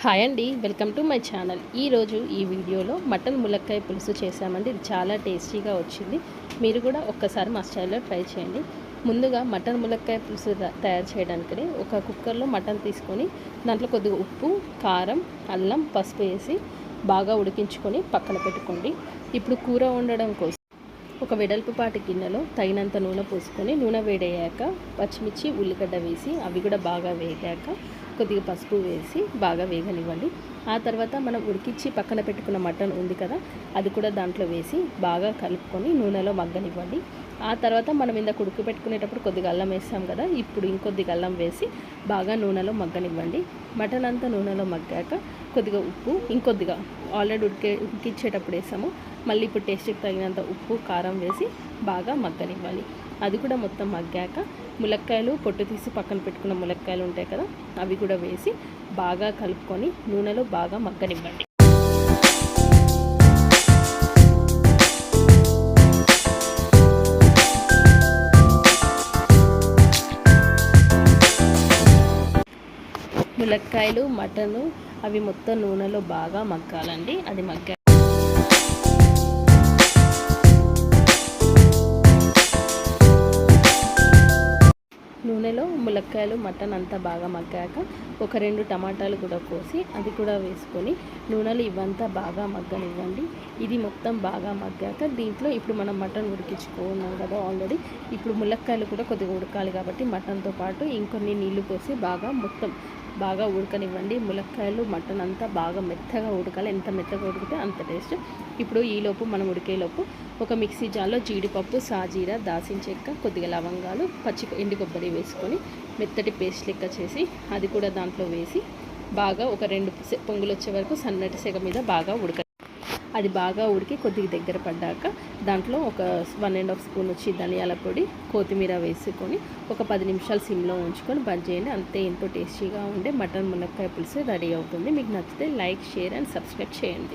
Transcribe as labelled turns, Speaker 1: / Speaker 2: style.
Speaker 1: Hi అండి, welcome to my channel. ఈరోజు ఈ వీడియోలో మటన్ ములక్కాయ పులుసు చేసామండి. ఇది చాలా టేస్టీగా వచ్చింది. మీరు కూడా ఒక్కసారి మా స్టైల్లో ట్రై చేయండి. ముందుగా మటన్ ములక్కాయ పులుసు తయారు చేయడానికి ఒక కుక్కర్లో మటన్ తీసుకొని దాంట్లో కొద్దిగా ఉప్పు, కారం, అల్లం, పసుపు వేసి బాగా ఉడికించుకొని పక్కన పెట్టుకోండి. ఇప్పుడు కూర వండడం కోసం ఒక వెడల్పుపాటి గిన్నెలో తగినంత నూనె పోసుకొని నూనె వేడయ్యాక పచ్చిమిర్చి, ఉల్లిగడ్డ వేసి అవి కూడా బాగా వేగాక కొద్దిగా పసుపు వేసి బాగా వేగనివ్వండి. ఆ తర్వాత మనం ఉడికించి పక్కన పెట్టుకున్న మటన్ ఉంది కదా, అది కూడా దాంట్లో వేసి బాగా కలుపుకొని నూనెలో మగ్గనివ్వండి. ఆ తర్వాత మనం ఇందాక ఉడికి పెట్టుకునేటప్పుడు కొద్దిగా అల్లం వేసాం కదా, ఇప్పుడు ఇంకొద్దిగా అల్లం వేసి బాగా నూనెలో మగ్గనివ్వండి. మటన్ అంతా నూనెలో మగ్గాక కొద్దిగా ఉప్పు, ఇంకొద్దిగా ఆల్రెడీ ఉడికించేటప్పుడు వేసాము, మళ్ళీ ఇప్పుడు టేస్ట్కి తగినంత ఉప్పు, కారం వేసి బాగా మగ్గనివ్వాలి. అది కూడా మొత్తం మగ్గాక ములక్కాయలు పొట్టు తీసి పక్కన పెట్టుకున్న ములక్కాయలు ఉంటాయి కదా, అవి కూడా వేసి బాగా కలుపుకొని నూనెలో బాగా మగ్గనివ్వండి. ములక్కాయలు, మటను అవి మొత్తం నూనెలో బాగా మగ్గాలండి. అది నూనెలో ములక్కాయలు, మటన్ అంతా బాగా మగ్గాక ఒక 2 టమాటాలు కూడా కోసి అది కూడా వేసుకొని నూనెలు ఇవంతా బాగా మగ్గనివ్వండి. ఇది మొత్తం బాగా మగ్గాక దీంట్లో ఇప్పుడు మనం మటన్ ఉడికించుకున్నాం కదా ఆల్రెడీ, ఇప్పుడు ములక్కాయలు కూడా కొద్దిగా ఉడకాలి కాబట్టి మటన్తో పాటు ఇంకొన్ని నీళ్లు పోసి బాగా ఉడకనివ్వండి. ములక్కాయలు, మటన్ అంతా బాగా మెత్తగా ఉడకాలి. ఎంత మెత్తగా ఉడికితే అంత టేస్ట్. ఇప్పుడు ఈలోపు మనం ఉడికేలోపు ఒక మిక్సీ జార్లో జీడిపప్పు, సాజీర, దాల్చిన చెక్క, కొద్దిగా లవంగాలు, ఎండు కొబ్బరి వేసుకొని మెత్తటి పేస్ట్ లెక్క చేసి అది కూడా దాంట్లో వేసి బాగా ఒక 2 పొంగులు వచ్చే వరకు సన్నటి సెగ మీద బాగా అది బాగా ఉడికి కొద్దిగా దగ్గర పడ్డాక దాంట్లో ఒక 1½ స్పూన్ వచ్చి ధనియాల పొడి, కొత్తిమీర వేసుకొని ఒక 10 నిమిషాలు సిమ్లో ఉంచుకొని బంద్ చేయండి. అంతే, ఎంతో టేస్టీగా ఉండే మటన్ ములక్కాయ పులుసు రెడీ అవుతుంది. మీకు నచ్చితే లైక్, షేర్ అండ్ సబ్స్క్రైబ్ చేయండి.